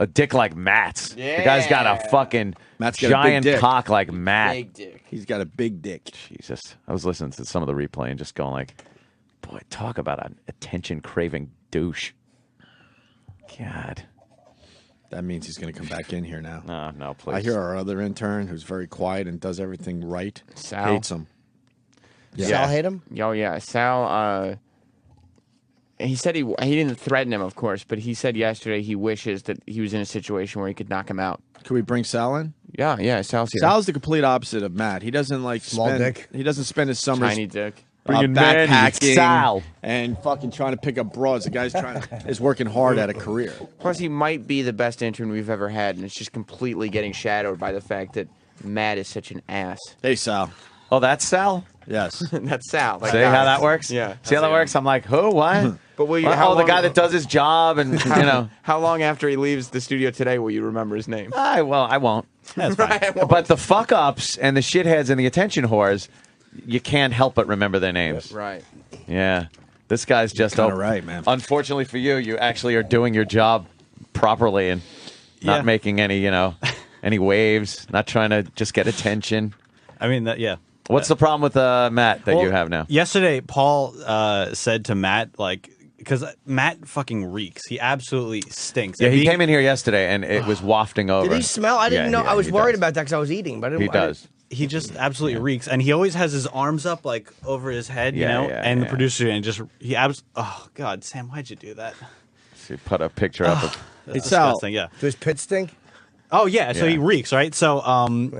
A dick like Matt's. Yeah. The guy's got a fucking giant cock like Matt. Big dick. He's got a big dick. Jesus. I was listening to some of the replay and just going like, boy, talk about an attention-craving douche. God. That means he's going to come back in here now. No, please. I hear our other intern, who's very quiet and does everything right, Sal. hates him. Yeah. Sal hate him? Oh, yeah. Sal, he said he didn't threaten him, of course, but he said yesterday he wishes that he was in a situation where he could knock him out. Can we bring Sal in? Yeah, Sal's here. Sal's the complete opposite of Matt. He doesn't like Small dick. He doesn't spend his summers Tiny dick. backpacking Sal. and fucking trying to pick up broads. The guy's is working hard at a career. Plus, he might be the best intern we've ever had, and it's just completely getting shadowed by the fact that Matt is such an ass. Hey, Sal. Oh, that's Sal? Yes. That's Sal. Like See how that works? Yeah. See how that works? I'm like, who? What? But will you? Oh, the guy that does his job and, you know. How long after he leaves the studio today will you remember his name? I won't. That's fine. Right, But the fuck-ups and the shitheads and the attention whores, you can't help but remember their names. Right. Yeah. This guy's just Kinda right, man. Unfortunately for you, you actually are doing your job properly and not making any, any waves, not trying to just get attention. I mean, What's the problem with Matt that you have now? Yesterday, Paul said to Matt, because Matt fucking reeks. He absolutely stinks. Yeah, he came in here yesterday and it was wafting over. Did he smell? I didn't know. Yeah, I was he worried does. about that because I was eating, but I didn't. He does. He just absolutely reeks, and he always has his arms up over his head, you know. And the producer and oh God, Sam, why'd you do that? So you put a picture up of. It's Sal. disgusting. Yeah. Does pit stink? Oh yeah. So Yeah. he reeks, right? So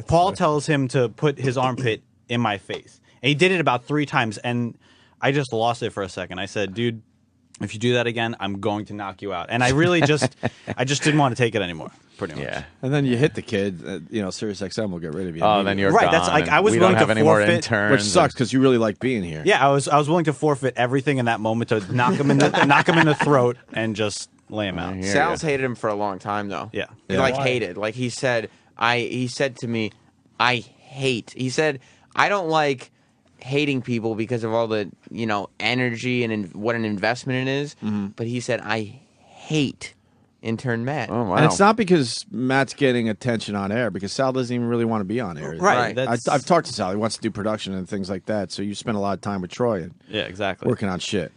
Paul tells him to put his armpit in my face, and he did it about 3 times, and I just lost it for a second. I said, dude, if you do that again, I'm going to knock you out. And I really I just didn't want to take it anymore. Pretty much. Yeah. And then you hit the kid, Sirius XM will get rid of you. Oh, then you're Right, gone. that's like, and I was we don't willing have to any more forfeit- interns. Which sucks because you really like being here. Yeah, I was willing to forfeit everything in that moment to knock him in the throat and just lay him out. Yeah. Sal's hated him for a long time, though. Yeah. He, hated. Like, he said to me, he said, I don't like hating people because of all the, energy and what an investment it is. Mm-hmm. But he said, I hate intern Matt. Oh, wow. And it's not because Matt's getting attention on air, because Sal doesn't even really want to be on air. Right. That's- I've talked to Sal. He wants to do production and things like that. So you spend a lot of time with Troy and Yeah, exactly. working on shit.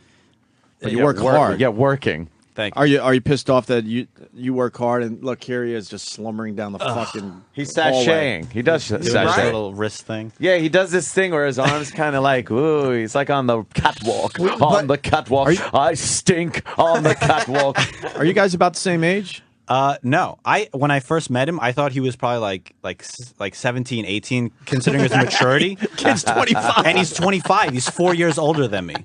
But Yeah, you work hard. Yeah, working. Thank you. Are you pissed off that you work hard and look, here he is just slumbering down the fucking He's hallway. sashaying. He does Doing sashay. that little wrist thing. Yeah, he does this thing where his arms kind of like, ooh, he's like on the catwalk. On the catwalk. I stink on the catwalk. Are you guys about the same age? No. When I first met him, I thought he was probably like 17, 18, considering his maturity. Kid's 25. And he's 25. He's 4 years older than me.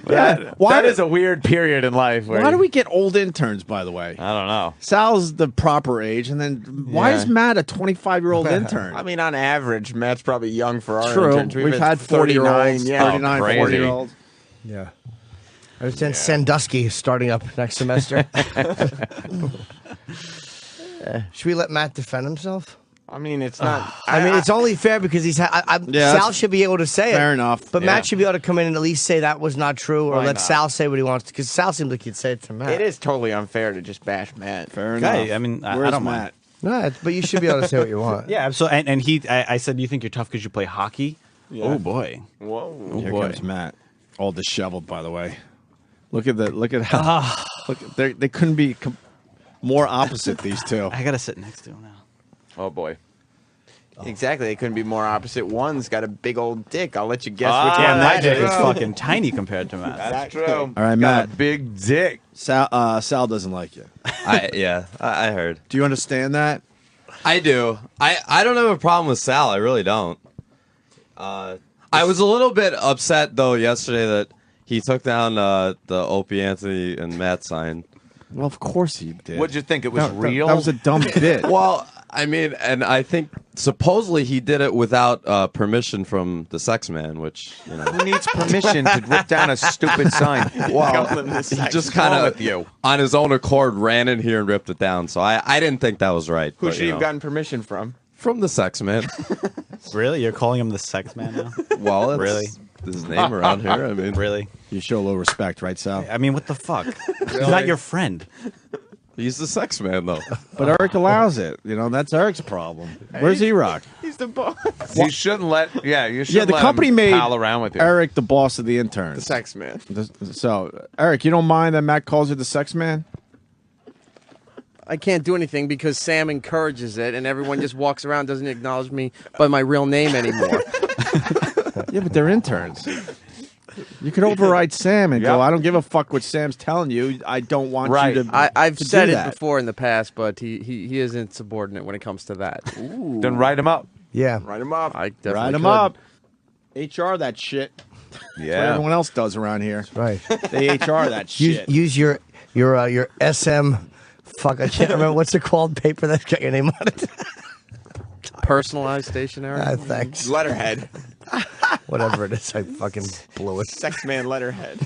Yeah. That is a weird period in life. Where Why do we get old interns, by the way? I don't know. Sal's the proper age, and then why is Matt a 25-year-old intern? I mean, on average, Matt's probably young for our True. interns. We've had 40-year-olds, 39, crazy. 40-year-olds. Yeah. I understand Sandusky is starting up next semester. Should we let Matt defend himself? I mean, it's not. I mean, it's only fair because he's. Sal should be able to say it. Fair enough. But Matt should be able to come in and at least say that was not true, or Why let not? Sal say what he wants. Because Sal seems like he'd say it to Matt. It is totally unfair to just bash Matt. Fair enough. Okay, I mean, I Where's don't Matt? mind. No, but you should be able to say what you want. Yeah, so and I said, you think you're tough because you play hockey? Yeah. Oh boy. Whoa. Here boy. comes Matt, all disheveled. By the way, look at how they couldn't be more opposite. These two. I gotta sit next to him now. Oh, boy. Exactly. They couldn't be more opposite. One's got a big old dick. I'll let you guess Ah, which Yeah, one my that dick is. is fucking tiny compared to Matt. That's true. All right, Got Matt. a big dick. Sal doesn't like you. I heard. Do you understand that? I do. I don't have a problem with Sal. I really don't. I was a little bit upset though yesterday that he took down the Opie, Anthony, and Matt sign. Well, of course he did. What'd you think? It was real? That was a dumb bit. Well, I mean, and I think supposedly he did it without permission from the sex man, which Who needs permission to rip down a stupid sign? well, he just kind with of you? on his own accord ran in here and ripped it down. So I didn't think that was right. Who but, should you have gotten permission from? from the sex man? Really? You're calling him the sex man now? Well, that's Really? his name around here. I mean, Really? You show a little respect, right, Sal? I mean, what the fuck? He's not your friend. He's the sex man, though. But Eric allows it. You know, that's Eric's problem. Where's E-Rock? He's the boss. You shouldn't let. Yeah, you should. The company made pal around with you. Eric the boss of the interns. The sex man. So, Eric, you don't mind that Matt calls you the sex man? I can't do anything because Sam encourages it, and everyone just walks around, doesn't acknowledge me by my real name anymore. Yeah, but they're interns. You could override Sam and go, I don't give a fuck what Sam's telling you. I don't want you to. I've to said do it that. before in the past, but he is insubordinate when it comes to that. Then write him up. Yeah. Write him up. I definitely Write him could. up. HR that shit. That's what Yeah. everyone else does around here. Right. They HR that shit. Use your SM. Fuck, I can't remember what's it called. Paper that's got your name on it. Personalized stationery. Thanks. Letterhead. Whatever it is, I fucking blew it. Sex man letterhead.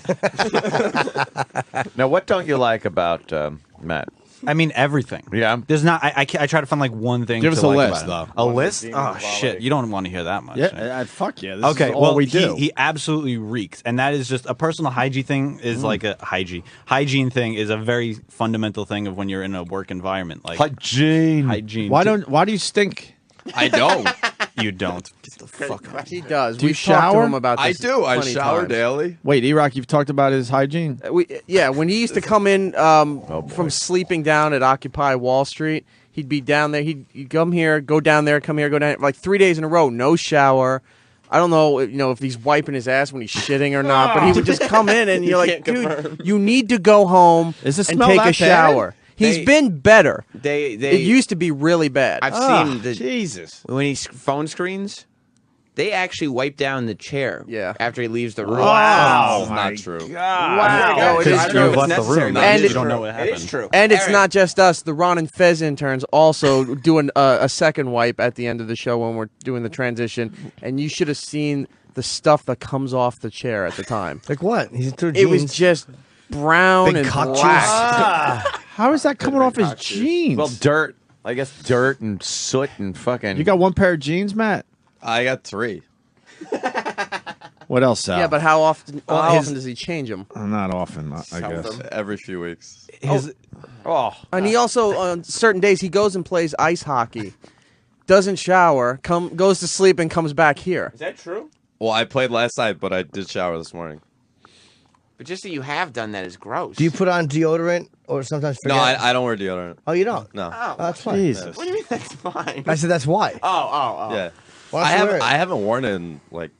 Now, what don't you like about Matt? I mean, everything. Yeah. There's not. I try to find like one thing. Give to us a like list, about him. though. A list? Oh shit! You don't want to hear that much. Yeah, fuck yeah. This Okay, is all well, we do. he absolutely reeks, and that is just a personal hygiene thing. Is like a hygiene thing is a very fundamental thing of when you're in a work environment. Like Hygiene. hygiene. Why do you stink? I don't. You don't. Get the fuck out. He does. Do you We've talked to shower? him about I this. do. I plenty of shower times. daily. Wait, E-Rock, you've talked about his hygiene? When he used to come in from sleeping down at Occupy Wall Street, he'd be down there. He'd come here, go down there, come here, go down. Like 3 days in a row, no shower. I don't know, if he's wiping his ass when he's shitting or not, but he would just come in and you're like, dude, you need to go home Does it and smell take that a shower. He's They- been better. They It used to be really bad. I've Ah, seen the Jesus. when he phone screens. They actually wipe down the chair. Yeah. After he leaves the room. Wow. This is not true. Wow. No, it is Because true. you It's left the necessary, room. but And it is you don't know true. what It is happened. true. And it's Eric, not just us. The Ron and Fez interns also doing a second wipe at the end of the show when we're doing the transition. And you should have seen the stuff that comes off the chair at the time. Like what? He's through It was just brown Big and cock black. How is that coming off his jeans? Well, dirt. I guess dirt and soot and fucking. You got one pair of jeans, Matt? I got 3. What else, Sal? Yeah, but how often? Well, how his- often does he change them? Not often, I guess. Every few weeks. And he also on certain days he goes and plays ice hockey, doesn't shower, goes to sleep and comes back here. Is that true? Well, I played last night, but I did shower this morning. But just that you have done that is gross. Do you put on deodorant or sometimes No, forget? I don't wear deodorant. Oh, you don't? No. Oh, That's fine. Jesus. what do you mean that's fine? I said that's why. Oh. Yeah. Why don't you wear it? I haven't worn it in like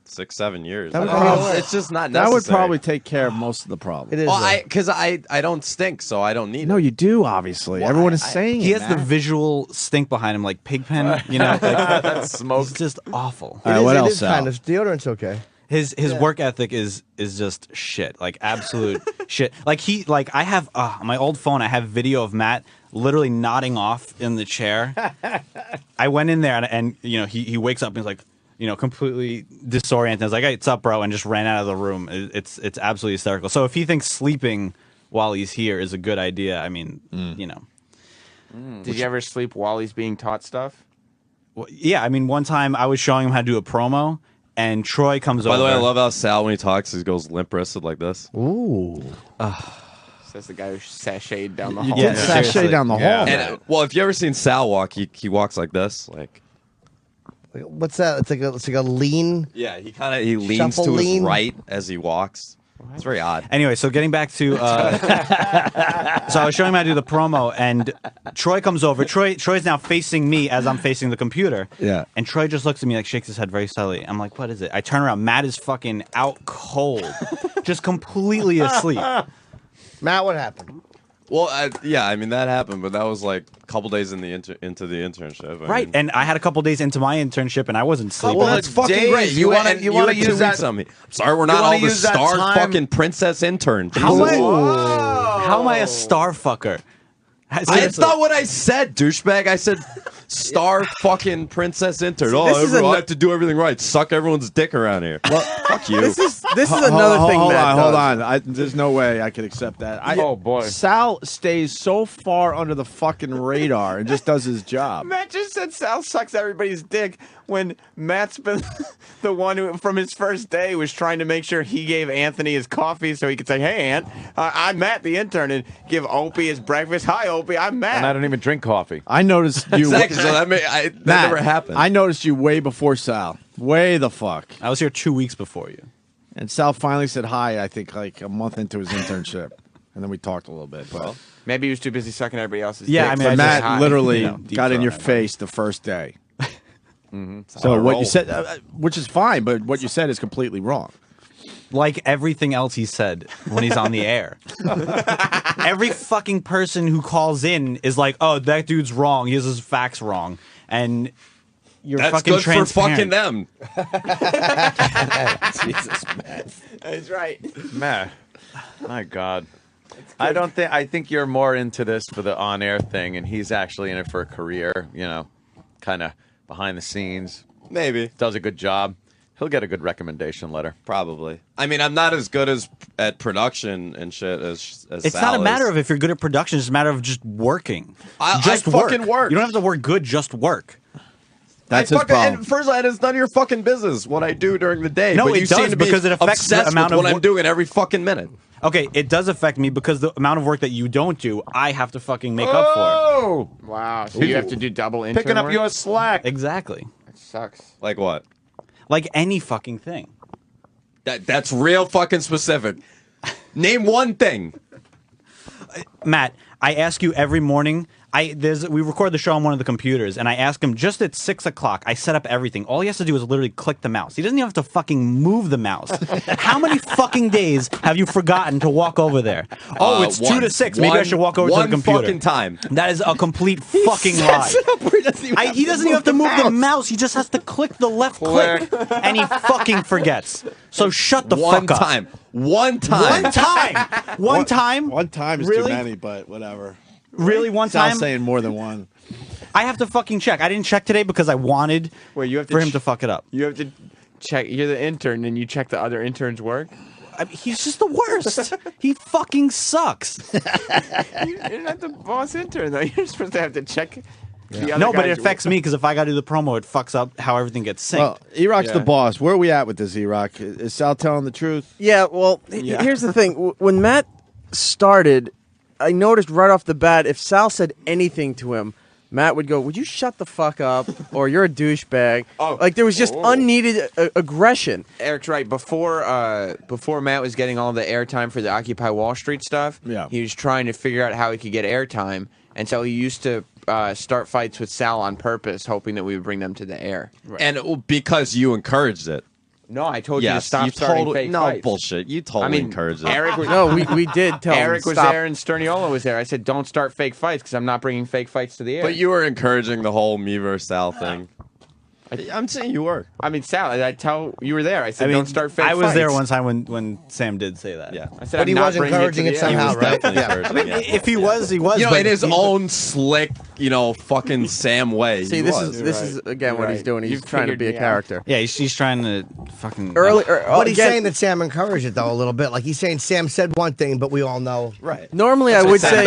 6-7 years. That would It's just not That necessary. would probably take care of most of the problem. It is. Well, though. because I don't stink, so I don't need No, it. you do, obviously. Everyone is saying He it, has the Matt. visual stink behind him, like Pigpen. You know, like, That's smoke. it's just awful. All right, what it else, is Sal? kind of deodorant's okay. His work ethic is just shit, like absolute shit. Like I have on my old phone. I have video of Matt literally nodding off in the chair. I went in there and he wakes up and he's like completely disoriented. I was like, "Hey, what's up, bro?" and just ran out of the room. It's absolutely hysterical. So if he thinks sleeping while he's here is a good idea, I mean, Did you ever sleep while he's being taught stuff? well, yeah. I mean, one time I was showing him how to do a promo. And Troy comes over. By the way, I love how Sal, when he talks, he goes limp-wristed like this. Ooh. Says the guy who sashayed down the hall. Yeah, Sashay seriously. down the hall. Yeah. Matt. And, well, if you ever seen Sal walk, he walks like this. Like, What's that? It's like a lean. yeah, he leans Shuffle to lean? his right as he walks. It's very odd. Anyway, so getting back to, so I was showing him how to do the promo, and Troy comes over. Troy's now facing me as I'm facing the computer. Yeah. And Troy just looks at me, like shakes his head very slowly. I'm like, what is it? I turn around. Matt is fucking out cold, just completely asleep. Matt, what happened? Well, yeah, I mean, that happened, but that was like a couple days into the internship. I Right. mean, And I had a couple days into my internship, and I wasn't sleeping. well, that's fucking days, great. you wanna- and you wanna had 2 use that- weeks on me. I'm sorry, we're not wanna all the use that star time- fucking princess intern. How am, Jesus. how am I a star fucker? It's Seriously. not what I said, douchebag. I said star fucking princess intern. this is I have to do everything right. Suck everyone's dick around here. Well, fuck you. This is another thing. Hold Matt on. does. There's no way I could accept that. Oh, boy. Sal stays so far under the fucking radar and just does his job. Matt just said Sal sucks everybody's dick. when Matt's been the one who, from his first day, was trying to make sure he gave Anthony his coffee so he could say, "Hey, Ant, I'm Matt, the intern," and give Opie his breakfast. "Hi, Opie, I'm Matt." And I don't even drink coffee. I noticed you. Exactly. So that never happened. I noticed you way before Sal. Way the fuck. I was here 2 weeks before you. And Sal finally said hi, I think, like a month into his internship. And then we talked a little bit. But Maybe he was too busy sucking everybody else's Yeah, dick. I mean, but I Matt just- literally deep got in throat your everybody. face the first day. So what you said, which is fine, but what you said is completely wrong. Like everything else he said when he's on the air. Every fucking person who calls in is like, "Oh, that dude's wrong. He has his facts wrong," and you're That's fucking good for fucking transparent. them. Jesus, man. That's right. Man, my God. I think you're more into this for the on-air thing, and he's actually in it for a career, kind of behind the scenes. Maybe. Does a good job. He'll get a good recommendation letter. Probably. I mean, I'm not as good at production and shit as It's Sal not a matter is. of if you're good at production. It's a matter of just working. I Just fucking work. You don't have to work good. Just work. That's his problem. And first, it's none of your fucking business what I do during the day. No, but it you does, seem to be because it affects the obsessed amount with of what I'm work- doing every fucking minute. Okay, it does affect me because the amount of work that you don't do, I have to fucking make up for. Oh! Wow. So you have to do double intern Picking up work? your slack. Exactly. That sucks. Like what? Like any fucking thing. That's real fucking specific. Name one thing. Matt, I ask you every morning. We record the show on one of the computers, and I ask him just at 6 o'clock. I set up everything. All he has to do is literally click the mouse. He doesn't even have to fucking move the mouse. How many fucking days have you forgotten to walk over there? Oh, it's 2 to 6. Maybe I should walk over to the computer. One fucking time. That is a complete fucking lie. He doesn't even have to move the mouse. He just has to click the left click, and he fucking forgets. So shut the One fuck up. time. One time. One time. One time. One time is Really? too many, but whatever. Really, one Sal's time? saying more than one. I have to fucking check. I didn't check today because I wanted Wait, you have to for him to fuck it up. You have to check. You're the intern, and you check the other interns' work. I mean, he's just the worst. He fucking sucks. You're not the boss intern, though. You're supposed to have to check. The other No, but it guy's affects me because if I got to do the promo, it fucks up how everything gets synced. Well, E-Rock's Yeah. the boss. Where are we at with this, E-Rock? Is Sal telling the truth? Yeah, well, here's the thing. When Matt started, I noticed right off the bat, if Sal said anything to him, Matt would go, "Would you shut the fuck up?" or "You're a douchebag." Oh. Like there was just unneeded aggression. Eric's right. Before Matt was getting all the airtime for the Occupy Wall Street stuff, Yeah. he was trying to figure out how he could get airtime, and so he used to start fights with Sal on purpose, hoping that we would bring them to the air. And because you encouraged it. No, I told you to Yes, stop you starting totally fake no fights. bullshit. You totally encouraged it. Eric was, No, we did tell Eric him was stop. there and Sterniola was there. I said, don't start fake fights because I'm not bringing fake fights to the air. But you were encouraging the whole me versus Sal thing. I'm saying you were. I mean, Sal, you were there. I said, don't start fake I was fights. there one time when Sam did say that. Yeah. I said, But I'm he not was bringing encouraging it, it to the air. somehow, right? Definitely Yeah. encouraging it. If he was, he was. You know, but in his he- own slick, fucking Sam way. See, he this was. is again what You're he's right. doing. He's You've trying to figured be a me out. character. Yeah, he's trying to fucking. But he's again, saying that Sam encouraged it though a little bit. Like he's saying Sam said one thing, but we all know. Right. Normally, I would say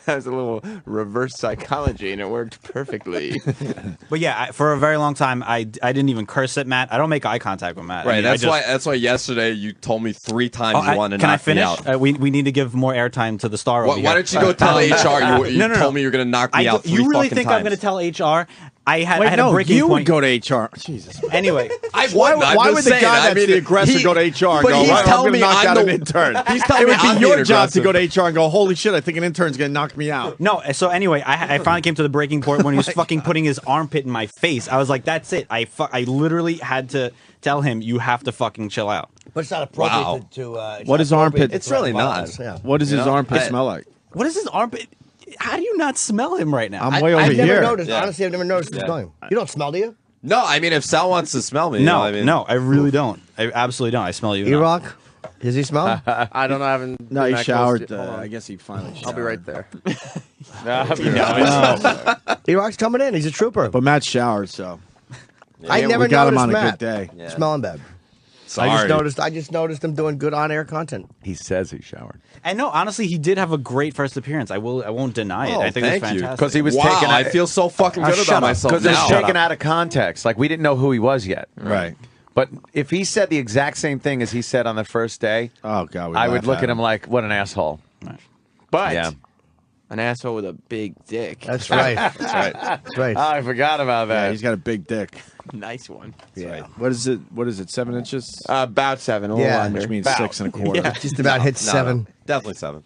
That was a little reverse psychology, and it worked perfectly. But yeah, for a very long time, I didn't even curse at Matt. I don't make eye contact with Matt. I Right. mean, That's why yesterday you told me 3 times Oh, you wanted to can I knock me finish? out. We need to give more airtime to the star. over Why here. don't you go tell HR? You No, no, no. told me you were going to knock me out 3 You really fucking think times. I'm going to tell HR? I had Wait, a no, breaking you point. would go to HR. Jesus. Anyway, I Why, wouldn't. I'm why just would the saying, guy I that's mean, the aggressor go to HR and but go, he's "Well, I'm telling going me to knock I'm out the- an intern"? He's telling It me would be I'm your being job to aggressive. go to HR and go, "Holy shit, I think an intern's going to knock me out." no. So anyway, I finally came to the breaking point when he was fucking putting his armpit in my face. I was like, that's it. I literally had to tell him, you have to fucking chill out. But it's not appropriate Wow. to. It's What not is armpit- appropriate to It's really threaten not. violence, Yeah. What does his know? armpit I- smell like? What is his armpit? How do you not smell him right now? I'm way over I've here. never noticed. Yeah. Honestly, I've never noticed this going. You don't smell, do you? No, I mean, if Sal wants to smell me, no, I mean, no, I really don't. I absolutely don't. I smell you. now. E-Rock, does he smell? I don't know. I haven't. No, been he that close showered. to- hold on. I guess he finally showered. I'll be right there. E-Rock's coming in. He's a trooper. But Matt showered, so I never we got him noticed on a Matt. good day. Yeah. Smelling bad. Sorry. I just noticed him doing good on-air content. He says he showered. And no, honestly, he did have a great first appearance. I won't deny it. Oh, I think it was thank you. fantastic. Because he was Wow, taken. I feel so fucking good shut about up. myself Because it's now. taken out of context. Like, we didn't know who he was yet. Right. But if he said the exact same thing as he said on the first day, Oh God, I would look at him like, what an asshole. But Yeah. an asshole with a big dick. That's right. That's right. That's right. I forgot about Yeah, that. he's got a big dick. Nice one. yeah. What is it? What is it? 7 inches? About 7, a little Yeah. under. Which means about. 6 1/4. Just about hit No, 7. definitely 7.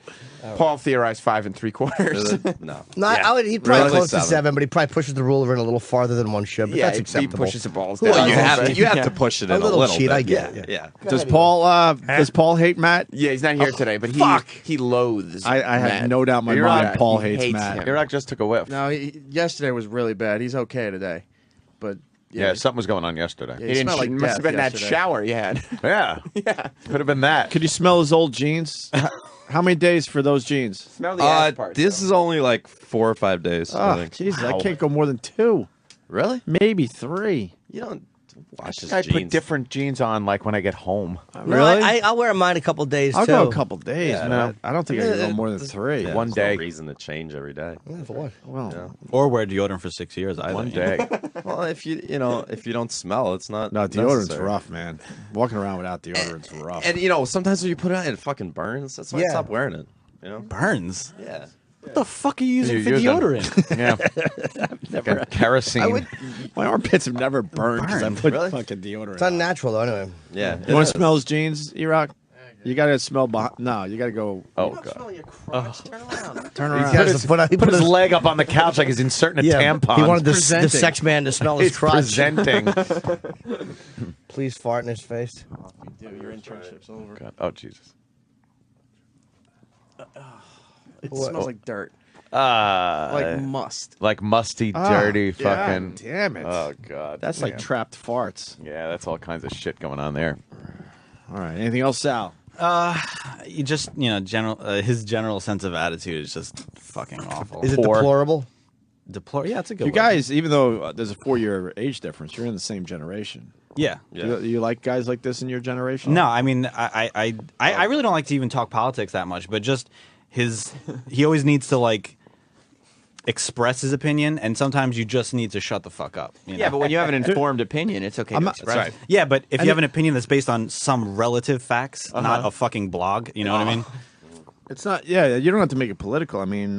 Paul theorized 5 3/4. No. No, he'd probably Really? close to 7. 7, but he probably pushes the ruler in a little farther than one should. But Yeah, that's he acceptable. pushes the balls Who down. Well, you Yeah. have to push it in A little cheat, bit. I get it, Yeah. Does Paul hate Matt? Yeah, he's not here today, but he loathes. I have Matt. no doubt in my You're mind right. Paul He hates hates Matt. him. Iraq just took a whiff. No, yesterday was really bad. He's okay today, but Yeah, something was going on yesterday. He didn't. smelled like must have death been that yesterday. shower you had. Yeah. Yeah. Could have been that. Could you smell his old jeans? How many days for those jeans? Smell the ass part. This is only like 4 or 5 days. I Oh, think. Jesus, I can't go more than 2. Really? Maybe 3. You don't wash his I jeans. put different jeans on, like when I get home. No, Really? I'll wear mine a couple days, I'll too. go a couple days, Yeah, man. I don't think I can go more than 3. Yeah, One there's day. No reason to change every day. Yeah, for what? Well, Or wear deodorant for 6 years. Either. One day. Well, if you don't smell, it's not. no, deodorant's necessary. rough, man. Walking around without deodorant's rough. And sometimes when you put it on, it fucking burns. That's why I Yeah. stopped wearing it. Burns. Yeah. What the fuck are you using You for use them. deodorant? Yeah. Like kerosene. My armpits have never burned because I Burned? put Really? fucking deodorant It's on. unnatural, though, anyway. Yeah. You want to smell his jeans, E-Rock? You got to smell behind. No, you got to go. Oh, God. Turn He around. has to He put his leg up on the couch like he's inserting a tampon. He wanted the presenting. sex man to smell his He's crotch. presenting. Please fart in his face. Your internship's over. God. Oh, Jesus. It What? smells like dirt, Like like must. musty, Ah, dirty, God fucking. damn it. Oh, God. That's like Damn. trapped farts. Yeah, that's all kinds of shit going on there. All right. Anything else, Sal? You just his general sense of attitude is just fucking awful. Is it Poor. deplorable? Deplore? Yeah, it's a good. You word. guys, even though there's a 4-year age difference, you're in the same generation. Yeah. Yeah. You like guys like this in your generation? No, I mean, I really don't like to even talk politics that much, but just he always needs to like express his opinion, and sometimes you just need to shut the fuck up. You know? Yeah, but when you have an informed opinion, it's okay to express it. Yeah, but if you have an opinion that's based on some relative facts, not a fucking blog, you know what I mean? It's not. Yeah, you don't have to make it political. I mean,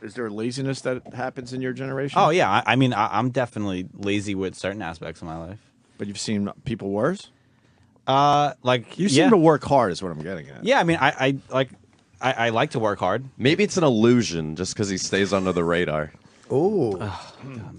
is there laziness that happens in your generation? Oh yeah, I mean, I'm definitely lazy with certain aspects of my life. But you've seen people worse? Like You seem to work hard is what I'm getting at. Yeah, I mean, I like to work hard. Maybe it's an illusion just because he stays under the radar. Ooh.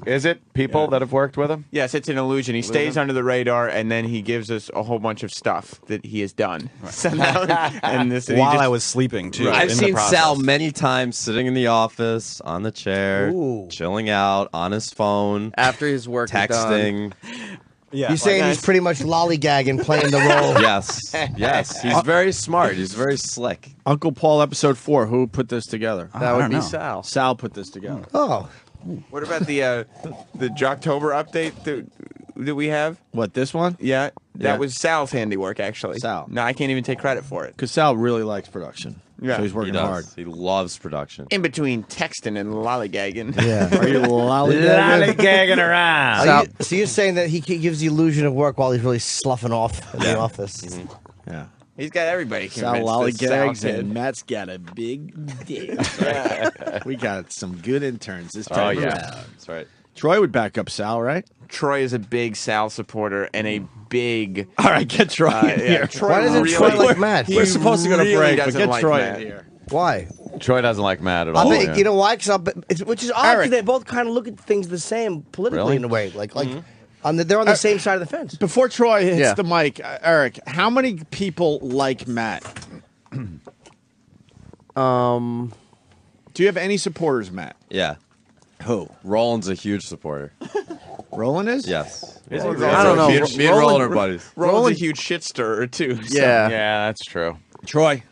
Is it people that have worked with him? Yes, it's an illusion. He stays under the radar, and then he gives us a whole bunch of stuff that he has done. So now, and this, he While just- I was sleeping too. I've in the seen process. Sal many times sitting in the office on the chair, Ooh. chilling out on his phone, After his work is done. texting. Yeah, You're saying he's pretty much lollygagging, playing the role. Yes, yes. He's very smart. He's very slick. Uncle Paul, episode 4. Who put this together? I That don't would be know. Sal. Sal put this together. Oh. What about the Jocktober update that we have? What, this one? Yeah, that Yeah. was Sal's handiwork, actually. Sal. No, I can't even take credit for it. Because Sal really likes production. Yeah. So he's He working does. hard. He loves production. In between texting and lollygagging. Yeah. Are you lollygagging? Lollygagging around. So you're saying that he gives the illusion of work while he's really sloughing off in the office. Yeah. He's got everybody Sal convinced that Sal's lollygags and hid. Matt's got a big dick. We got some good interns this Oh, time yeah. around. That's right. Troy would back up Sal, right? Troy is a big Sal supporter and a big. All right, get Troy in here. Troy Why doesn't really, Troy like Matt? he We're supposed to go to really break, but doesn't get like Troy Matt. in here. Why? Troy doesn't like Matt at I all. bet, yeah. you know why? Which is odd Eric. because they both kind of look at things the same politically Really? in a way. Like they're on the same side of the fence. Before Troy hits Yeah. the mic, Eric, how many people like Matt? Do you have any supporters, Matt? Yeah. Who? Roland's a huge supporter. Roland is? Yes. I don't know. Me and Roland are buddies. Roland's a huge shit stirrer, too. so- Yeah. Yeah, that's true. Troy,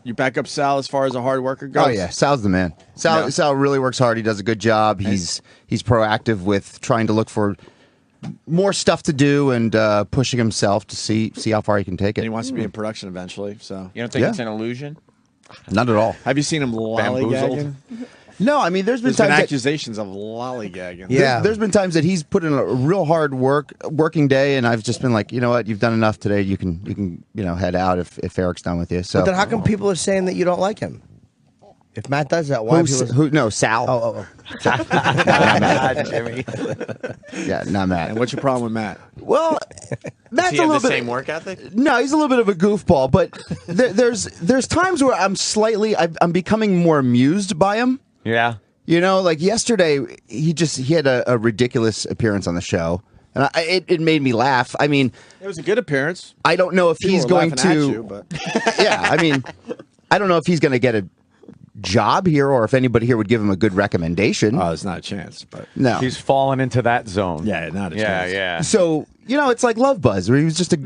you back up Sal as far as a hard worker goes? Oh yeah, Sal's the man. Sal Yeah. Sal really works hard. He does a good job. He's proactive with trying to look for more stuff to do and pushing himself to see how far he can take And he it. wants to be in production eventually. So You don't think Yeah. it's an illusion? Not at all. have you seen him lollygagging? No, I mean, there's been There's been times that, accusations of lollygagging. Yeah. there's been times that he's put in a real hard working day, and I've just been like, you know what, you've done enough today. You can head out if Eric's done with you. So But then how come people are saying that you don't like him? If Matt does that, why? No, Sal. Oh. Jimmy. Yeah, not Matt. And what's your problem with Matt? Well, Matt's Does he a have little the bit. same work ethic? No, he's a little bit of a goofball, but there's times where I'm becoming more amused by him. Yeah. You know, like yesterday, he had a ridiculous appearance on the show, and it made me laugh. I mean, It was a good appearance. I don't know if People he's were going laughing at to. you, but Yeah, I mean, I don't know if he's going to get a job here or if anybody here would give him a good recommendation. there's not a chance. But No. He's fallen into that zone. yeah, not a Yeah, chance. yeah. So, it's like Love Buzz, where he was a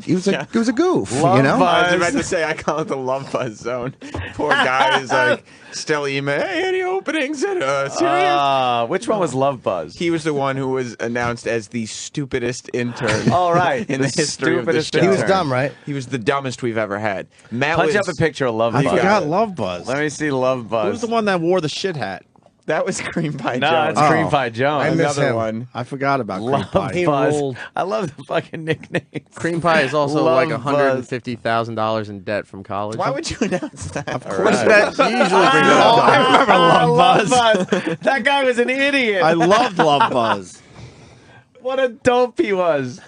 goof, Love you know? Buzz. I was about to say, I call it the love buzz zone. Poor guy is like still email. Hey, any openings at Syria? Which one was Love Buzz? He was the one who was announced as the stupidest intern. All right. in the history of the stupidest show. He was intern. dumb, right? He was the dumbest we've ever had. Matt Punch was, up a picture of Love I Buzz. forgot Love Buzz. Let me see Love Buzz. Who's the one that wore the shit hat? That was Cream Pie No, Jones. it's Cream Pie Jones. I miss Another him. one. I forgot about Cream Love Pie. Buzz. ruled. I love the fucking nickname. Cream Pie is also Love like Buzz. $150,000 in debt from college. Why would you announce that? Of Course, that usually brings it up. I remember Love Buzz. That guy was an idiot. I loved Love Buzz. What a dope he was.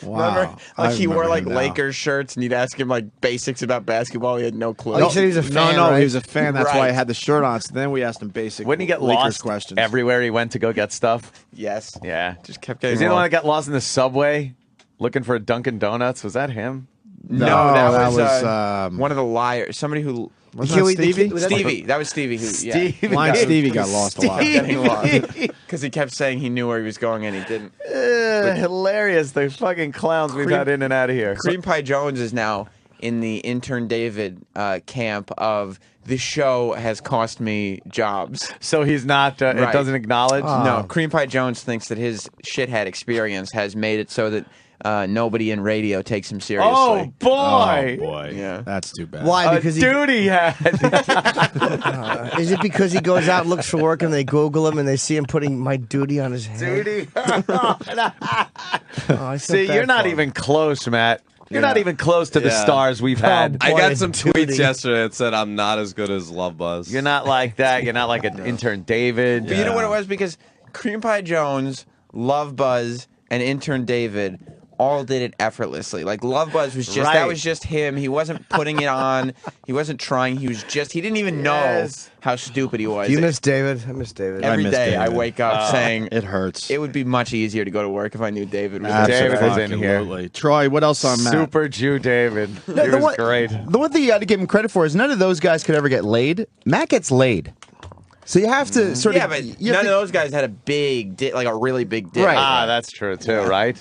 Wow. Remember? I Like he wore remember like him now. Lakers shirts, and you'd ask him like basics about basketball. He had no clue. Oh, you said he was a fan, No, right? he was a fan. That's why Right. I had the shirt on. So then we asked him basic. Wouldn't he get Lakers lost questions. everywhere he went to go get stuff? Yes. Yeah. Just kept getting Was he the one that lost. got lost in the subway looking for a Dunkin' Donuts? Was that him? No, that that was, was, one of the liars. Somebody who Wasn't that Stevie? Stevie. That was Stevie. Who? Yeah. Blind Stevie got lost a lot. Getting lost because he kept saying he knew where he was going and he didn't. Hilarious. The fucking clowns we've Cream- had in and out of here. Cream Pie Jones is now in the intern David camp of the show has cost me jobs. So he's not, it Right. doesn't acknowledge? No, Cream Pie Jones thinks that his shithead experience has made it so that nobody in radio takes him seriously. Oh, boy. Oh boy, Yeah. that's too bad. Why? A Because he dude he had. is it because he goes out and looks for work and they Google him and they see him putting my duty on his head? Duty. Oh, I feel See, bad you're not for him. even close, Matt. You're not Yeah. even close to the Yeah. stars we've had. I Boy, got some duty. tweets yesterday that said I'm not as good as Love Buzz. You're not like that. You're not like an intern David. But you know what it was? Because Cream Pie Jones, Love Buzz, and intern David all did it effortlessly. Like Love Buzz was just Right. that was just him. He wasn't putting it on. He wasn't trying. He didn't even know Yes. how stupid he was. Do you miss David? I miss David. Every miss day I David. wake up saying It hurts. it would be much easier to go to work if I knew David was there. David was in here. Absolutely. Troy, what else on Matt? Super Jew David. He the was one- great. The one thing you got to give him credit for is none of those guys could ever get laid. Matt gets laid. So you have to sort Yeah, of. but you have none to- of those guys had a big dick, like a really big dick. Right. Ah, that's true too, right?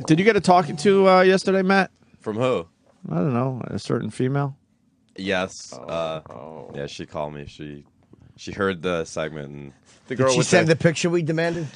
Did you get a talking to yesterday, Matt? From who? I don't know. A certain female. Yes. Yeah, she called me. She heard the segment and The Did girl she with send the picture we demanded?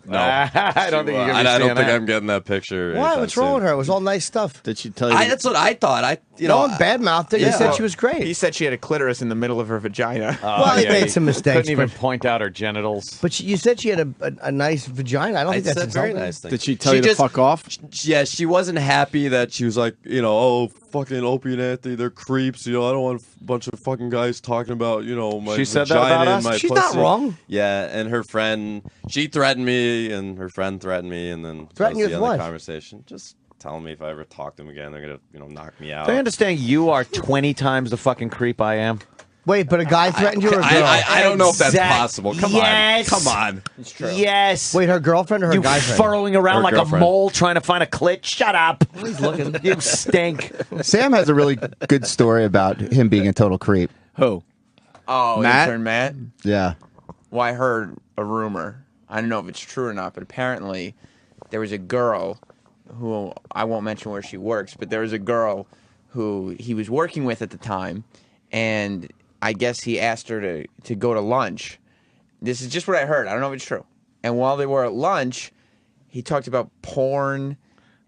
no. I don't think you're gonna be I don't seeing think that. I'm getting that picture. Why? anytime What's wrong soon. with her? It was all nice stuff. Did she tell you? That's what I thought. No one badmouthed her. You Yeah. said she was great. He said she had a clitoris in the middle of her vagina. well, he made some mistakes. Couldn't even But, point out her genitals. but you said she had a nice vagina. I don't I think that's said very insulting. nice thing. Did she tell you to fuck off? Yeah, she wasn't happy that she was like, oh, fucking Opie and Anthony, they're creeps. I don't want a bunch of fucking guys talking about, my She said that vagina about and us? my She's not pussy. wrong. Yeah, and her friend, she threatened me, and her friend threatened me, and then Threatened you that was with the end of what? the conversation. Just telling me if I ever talk to them again, they're gonna, knock me out. Do I understand you are 20 times the fucking creep I am? Wait, but a guy threatened you or a girl? I don't know if that's Exact- possible. Come Yes. on, come on. It's true. Yes. Wait, her girlfriend or her you guy friend? furrowing around Her like girlfriend. a mole trying to find a clit. Shut up. He's looking. You stink. Sam has a really good story about him being a total creep. Who? Oh, Matt? intern Matt. Yeah. Well, I heard a rumor. I don't know if it's true or not, but apparently there was a girl who I won't mention where she works, but there was a girl who he was working with at the time, and I guess he asked her to go to lunch. This is just what I heard. I don't know if it's true. And while they were at lunch, He talked about porn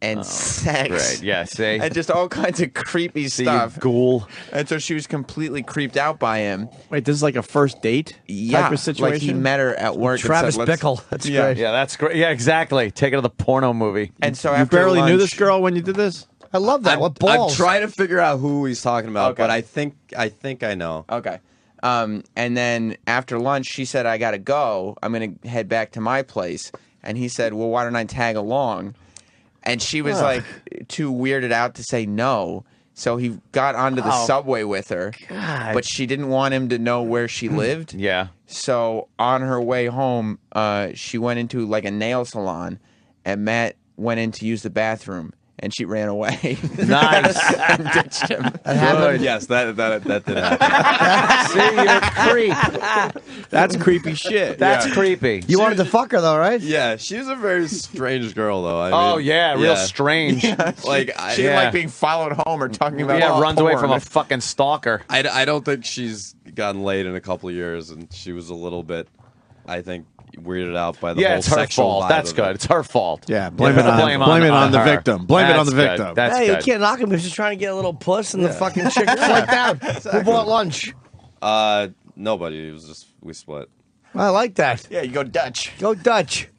and sex. Great. Yeah. See. And just all kinds of creepy See, stuff. you ghoul. And so she was completely creeped out by him. Wait, this is like a first date type of situation? Like he met her at work. and Travis said, "Let's-" Bickle. That's Yeah. great. Yeah, that's great. Yeah, exactly. Take it to the porno movie. And so You after barely knew lunch- this girl when you did this? I love that. What balls? I'm trying to figure out who he's talking about, Okay. but I think I know. Okay. And then after lunch, she said, I got to go. I'm going to head back to my place. And he said, well, why don't I tag along? And she was like too weirded out to say no. So he got onto the subway with her. God. But she didn't want him to know where she lived. Yeah. So on her way home, she went into like a nail salon. And Matt went in to use the bathroom. And she ran away. Nice. And ditched him. Yes, that did happen. See, you're a creep. That's creepy shit. That's creepy. You wanted to fuck her though, right? Yeah, she's a very strange girl, though. I Oh mean, yeah, real strange. Like, She didn't Yeah. like being followed home or talking about Yeah, runs away porn. from a fucking stalker. I don't think she's gotten laid in a couple of years, and she was a little bit, I think, weirded out by the Yeah, whole it's her sexual fault. vibe That's of good. it. It's her fault. Yeah, blame it Blame on the her. victim. Blame it on the That's victim. good. That's Hey, you good. can't knock him. He's just trying to get a little puss, and the fucking chick flaked out. Who bought lunch? Nobody. It was just we split. I like that. Yeah, you go Dutch. Go Dutch.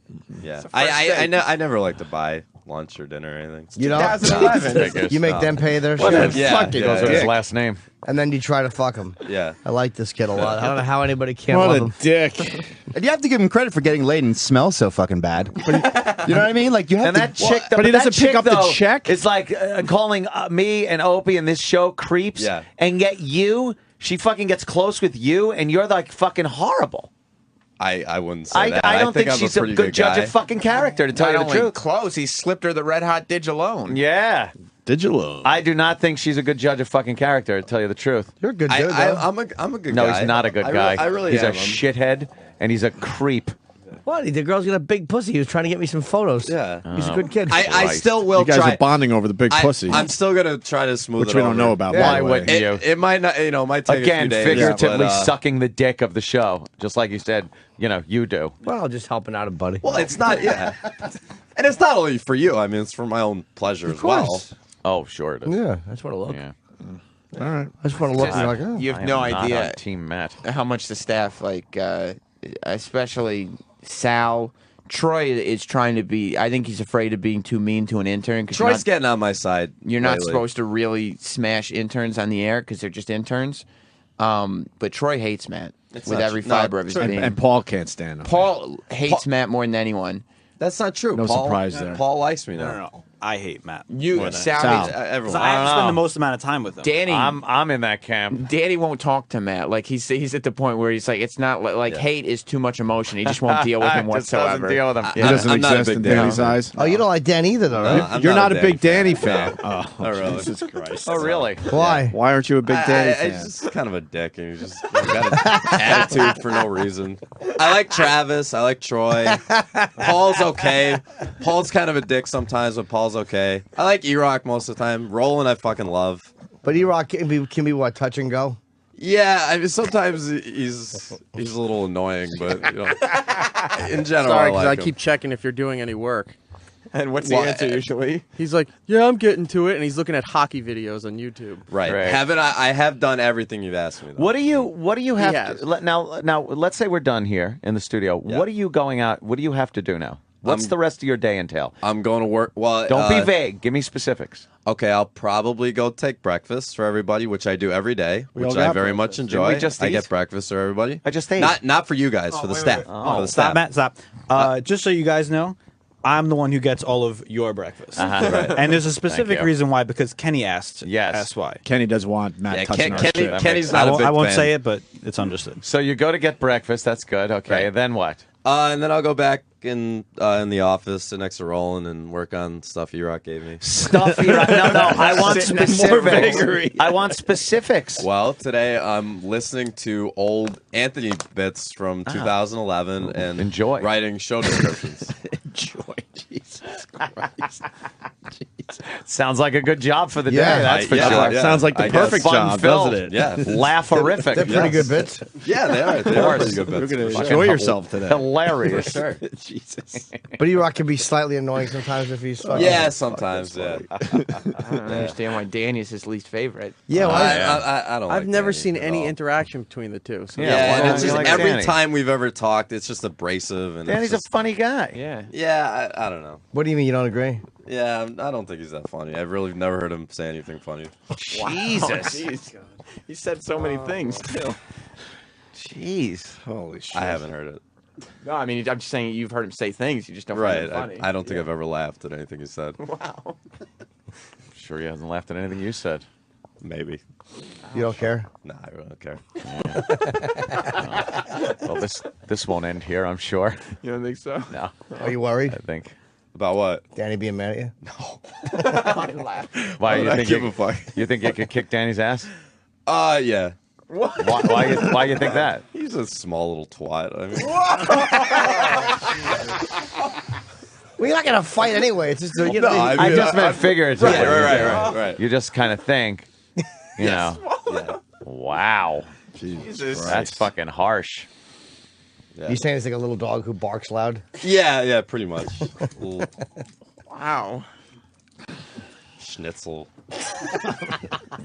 Yeah, date. I never like to buy lunch or dinner or anything. You know, 2011. you make them pay their What shit, a Yeah, fucking yeah, goes with yeah. his last name. and then you try to fuck him. Yeah. I like this kid a lot. I don't know how anybody can't What love a him. dick. And you have to give him credit for getting laid and smells so fucking bad. You know what I mean? Like you have And to. that chick, but he that doesn't pick chick, up the though, check? It's like calling me and Opie in this show creeps. Yeah. And yet she fucking gets close with you, and you're like fucking horrible. I wouldn't say that. I don't think I'm she's a a pretty good judge guy. of fucking character, to tell Not you the only truth. close, he slipped her the red hot dig alone. Yeah. Digital. I do not think she's a good judge of fucking character, to tell you the truth. You're a good dude, though. I'm a good No, guy. he's not a good guy. I really he's am. a shithead, and he's a creep. What? The girl's got a big pussy. He was trying to get me some photos. Yeah. He's a good kid. I still will You guys try. are bonding over the big pussy, I'm still gonna try to smooth which it we don't over. know about. Why by the way. wouldn't you? It might not, might take a few Again, days. figuratively but, sucking the dick of the show, just like you said, you do. Well, just helping out a buddy. Well, it's not. Yeah, and it's not only for you. I mean, it's for my own pleasure as well. course. Oh, sure it is. Yeah, I just want to look. Yeah. All right. I just want to look and be like, oh. You I have am no not idea on Team Matt. how much the staff, like, especially Sal, Troy is trying to be. I think he's afraid of being too mean to an intern because Troy's getting on my side. you're not lately. supposed to really smash interns on the air because they're just interns. But Troy hates Matt with not every true. No, fiber of his Troy- being. And Paul can't stand him. Paul hates Matt more than anyone. That's not true. No Paul, surprise there. Paul likes me now. No. I hate Matt. You, more than- Sal, Sal. hates- Everyone. I have to spend know. the most amount of time with him. Danny. I'm in that camp. Danny won't talk to Matt. Like he's at the point where he's like, it's not like hate is too much emotion. He just won't deal with him Just whatsoever. doesn't deal with him. He doesn't I'm not a exist big in Danny Danny's fan. eyes. Oh, you don't like Dan either, though, right? I'm You're not a big Danny Danny fan. Oh, really? Jesus Christ. Oh, really? Why? Why aren't you a big Danny fan? He's just kind of a dick, and he's just got an attitude for no reason. I like Travis. I like Troy. Paul's okay. Paul's kind of a dick sometimes, but Paul's okay. I like E-Rock most of the time. Roland, I fucking love. But E-Rock can be what, touch and go? Yeah, I mean sometimes he's a little annoying, but in general, Sorry, I because like I him. keep checking if you're doing any work. And what's the Well, answer usually? He's like, yeah, I'm getting to it, and he's looking at hockey videos on YouTube. Right. Right. I have done everything you've asked me. Though. What do you have has. to, now let's say we're done here in the studio. Yeah. What are you going out? What do you have to do now? What's the rest of your day entail? I'm going to work. Well, Don't be vague. Give me specifics. Okay, I'll probably go take breakfast for everybody, which I do every day, all which I got very much enjoy. we just I eat? get breakfast for everybody. I just ate. Not for you guys, for the staff. For the Stop, staff. Matt. Stop. Just so you guys know, I'm the one who gets all of your breakfast. Right. And there's a specific you. reason why, because Kenny asked. Yes. Asked why. Kenny does want Matt Yeah, touching our shit. Kenny's I not a won't, big I won't fan. say it, but it's understood. So you go to get breakfast. That's good. Okay. Right. And then what? And then I'll go back in the office, sit next to Roland, and work on stuff E-Rock gave me. Stuff. No. I want specifics. I want specifics. Well, today I'm listening to old Anthony bits from 2011 and Enjoy. writing show descriptions. Enjoy, Jesus Christ. Sounds like a good job for the day. Yeah. That's for Yeah, sure. yeah. Sounds like the I guess. perfect job, Fun-filled. doesn't it? Yeah. Laugh-horrific. They're pretty good bits. Yeah, they are. They are pretty good You're bits. going to Fucking enjoy yourself today. Hilarious. Jesus. But E-Rock can be slightly annoying sometimes if he's fucking. Yeah, sometimes. Yeah. I don't understand why Danny's his least favorite. Yeah, well, I don't. I've like never Danny seen at any all. interaction between the two. So Yeah, Yeah, why and don't it's you just like every Danny? time we've ever talked, it's just abrasive and Danny's a it's just, funny guy. Yeah. yeah. I don't know. what do you mean you don't agree? Yeah, I don't think he's that funny. I've really never heard him say anything funny. Jesus. He said so many things too. Jeez. Holy shit. I haven't heard it. No, I mean I'm just saying you've heard him say things. You just don't Right. find them funny. I don't think I've ever laughed at anything he said. Wow. Sure he hasn't laughed at anything you said. Maybe. You don't care? Nah, I really don't care. Well, this won't end here, I'm sure. You don't think so? No, Are you worried? I think. About what? Danny being mad at you? I laugh. Why you I think give you, a fuck. you think you could kick Danny's ass? Yeah. Why you think that? He's a small little twat. I mean, Well, you're not gonna fight anyway. It's just you know. No, I I mean, just meant figuratively. right. You just kind of think, you know. Yeah. Wow, Jesus. that's fucking harsh. You saying it's like a little dog who barks loud? Yeah, pretty much. Little Wow. schnitzel.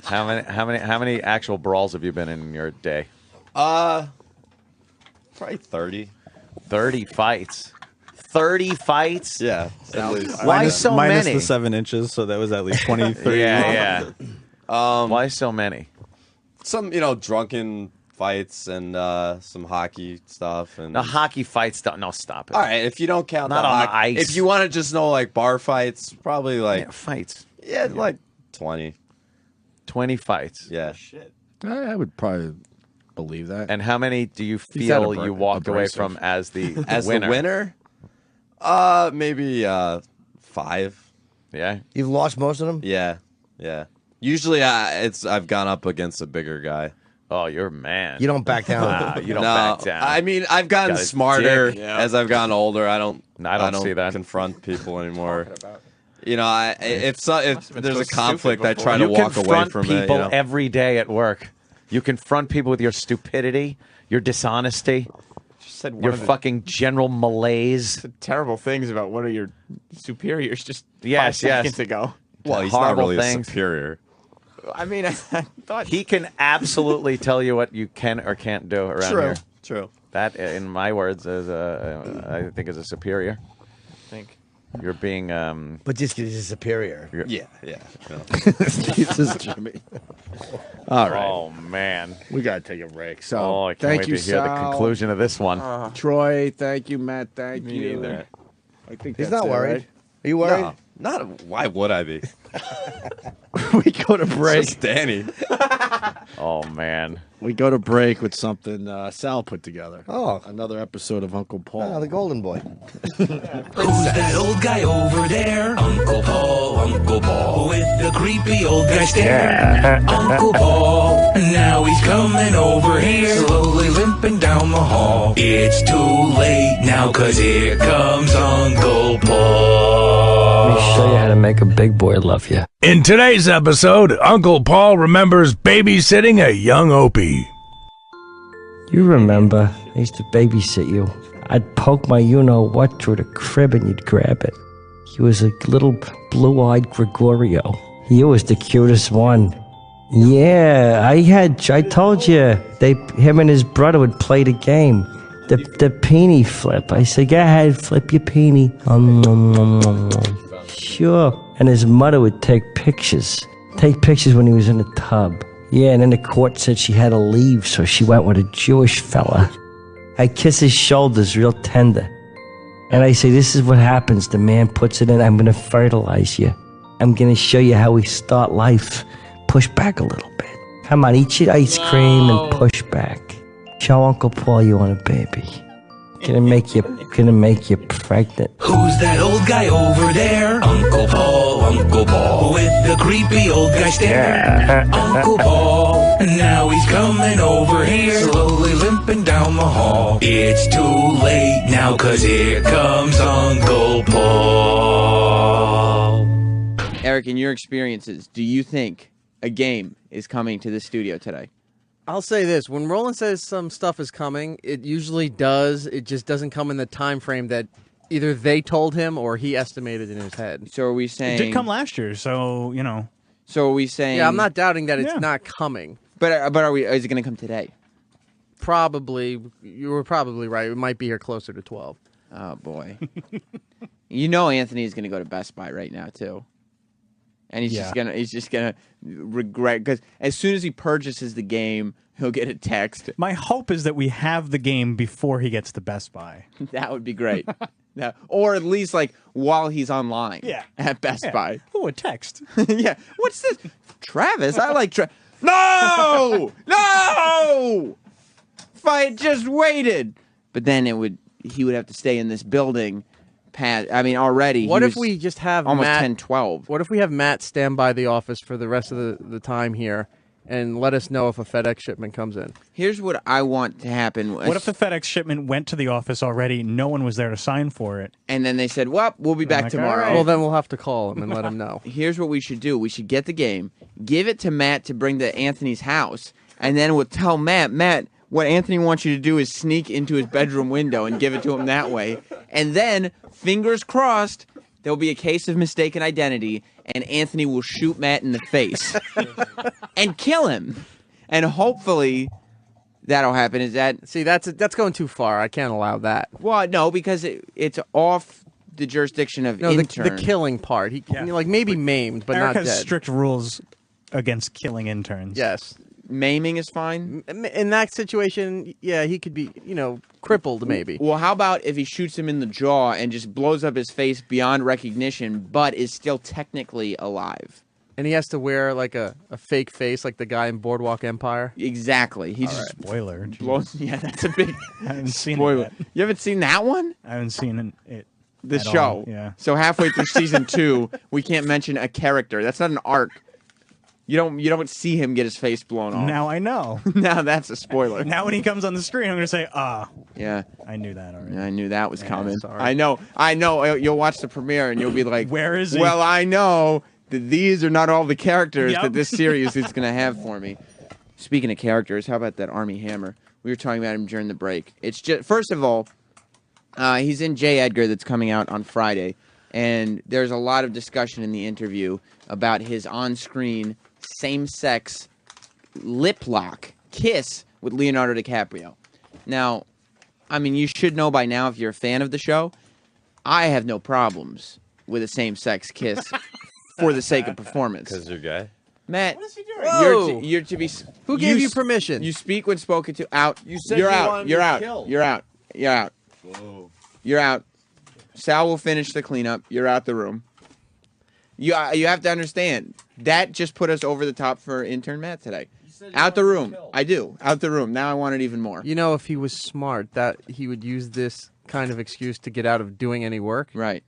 How many actual brawls have you been in your day? Probably 30. 30 fights. 30 fights? Yeah, at least. Why so minus many? the 7 inches, so that was at least 20, 30. Yeah. Why so many? Some, drunken fights and some hockey stuff. And The hockey fights don't. No, stop it. all right, if you don't count Not the on the hockey, ice. if you want to just know like bar fights, probably like Yeah, fights. like 20. 20 fights. Yeah. I would probably believe that. And how many do you He's that feel you walked away abrasive. from as the As winner? the winner, maybe 5. Yeah. You've lost most of them. Yeah. Usually, I've gone up against a bigger guy. Oh, you're a man. You don't back down. Nah, you don't No, back down. I mean I've gotten Got a smarter dick. as I've gotten older. I don't see that. confront people anymore. If there's been a so conflict, stupid I try you to walk away confront from people it. every day at work. You confront people with your stupidity, your dishonesty, Just said one your of the fucking general malaise. terrible things about one of your superiors just Yes, 5 yes. seconds ago. Well, he's not horrible really things. a superior. I mean, I thought He can absolutely tell you what you can or can't do around here. True. That, in my words, is I think is a superior. think. You're being But just because he's superior. Yeah. Jesus, Jimmy. All right. Oh man. We got to take a break. So Oh, I can't thank wait you, to hear the Sal. conclusion of this one. Troy, thank you, Matt. Thank Me you. neither. I think He's that's not it, worried. right? Are you worried? No, not. Why would I be? We go to break. It's just Danny. Oh man. We go to break with something Sal put together. Oh. Another episode of Uncle Paul. Oh, the golden boy. Who's that old guy over there? Uncle Paul, with the creepy old guy stare. Uncle Paul, now he's coming over here, slowly limping down the hall. It's too late now, 'cause here comes Uncle Paul. Let me show you how to make a big boy love you. In today's episode, Uncle Paul remembers babysitting a young Opie. You remember, I used to babysit you. I'd poke my you-know-what through the crib and you'd grab it. He was a little blue-eyed Gregorio. He was the cutest one. Yeah, I told you, him and his brother would play the game. The peenie flip. I said, go ahead, flip your peenie. Sure. And his mother would take pictures when he was in the tub. Yeah, and then the court said she had to leave, so she went with a Jewish fella. I kiss his shoulders real tender. And I say, this is what happens. The man puts it in. I'm going to fertilize you. I'm going to show you how we start life. Push back a little bit. Come on, eat your ice cream and push back. Show Uncle Paul you want a baby. Gonna make you pregnant. Who's that old guy over there? Uncle Paul, with the creepy old guy stare. Uncle Paul, now he's coming over here, slowly limping down the hall. It's too late now, 'cause here comes Uncle Paul. Eric, in your experiences, do you think a game is coming to the studio today? I'll say this: when Roland says some stuff is coming, it usually does. It just doesn't come in the time frame that either they told him or he estimated in his head. So are we saying It did come last year, so you know. So are we saying? Yeah, I'm not doubting that it's not coming. But are we? Is it going to come today? Probably. You were probably right. It might be here closer to 12. Oh boy. You know Anthony's going to go to Best Buy right now too. And he's just gonna regret, because as soon as he purchases the game, he'll get a text. My hope is that we have the game before he gets to Best Buy. That would be great. Or at least like while he's online at Best Buy. Oh, a text. Yeah. What's this? Travis, I like No! No! If I had just waited. But then he would have to stay in this building. I mean, already. What if we just have almost Matt, 10-12? What if we have Matt stand by the office for the rest of the time here and let us know if a FedEx shipment comes in? Here's what I want to happen. What if the FedEx shipment went to the office already? No one was there to sign for it. And then they said, well, we'll be back like, tomorrow. all right. Well, then we'll have to call him and let him know. Here's what we should do. We should get the game, give it to Matt to bring to Anthony's house, and then we'll tell Matt, what Anthony wants you to do is sneak into his bedroom window and give it to him that way. And then, fingers crossed, there'll be a case of mistaken identity, and Anthony will shoot Matt in the face and kill him. And hopefully that'll happen. Is that... See, that's going too far. I can't allow that. Well, no, because it's off the jurisdiction of Intern. The killing part. Like maybe maimed, but Eric not has dead. strict rules against killing interns. Yes. Maiming is fine? In that situation, yeah, he could be, crippled maybe. Well, how about if he shoots him in the jaw and just blows up his face beyond recognition, but is still technically alive? And he has to wear like a fake face like the guy in Boardwalk Empire? Exactly. He just Spoiler. blows. Yeah, that's a big I haven't seen spoiler. it yet. You haven't seen that one? I haven't seen it. The at show. all, yeah. So halfway through season 2, we can't mention a character. That's not an arc. You don't see him get his face blown off. Now I know. Now that's a spoiler. Now when he comes on the screen, I'm going to say, yeah, I knew that already. I knew that was coming. sorry. I know. You'll watch the premiere and you'll be like, Where is he? Well, I know that these are not all the characters Yep. that this series is going to have for me. Speaking of characters, how about that Army Hammer? We were talking about him during the break. It's just, first of all, he's in J. Edgar that's coming out on Friday, and there's a lot of discussion in the interview about his on-screen same-sex lip lock kiss with Leonardo DiCaprio. Now, I mean, you should know by now if you're a fan of the show, I have no problems with a same-sex kiss for the sake of performance. Because you're gay? Matt, What is he doing? you're to be. Who gave you permission? You speak when spoken to. Out. You said you're you out. wanted You're to out. kill. You're out. You're out. Whoa. You're out. Sal will finish the cleanup. You're out the room. You have to understand that just put us over the top for intern Matt today. Out the room. I do. Out the room. Now I want it even more. If he was smart, that he would use this kind of excuse to get out of doing any work. Right.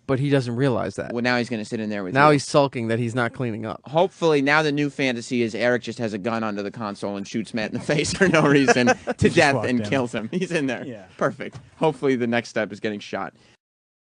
But he doesn't realize that. Well, now he's going to sit in there with Now you. he's sulking that he's not cleaning up. Hopefully, now the new fantasy is Eric just has a gun onto the console and shoots Matt in the face for no reason to death walked and in. kills him. He's in there. Yeah. Perfect. Hopefully, the next step is getting shot.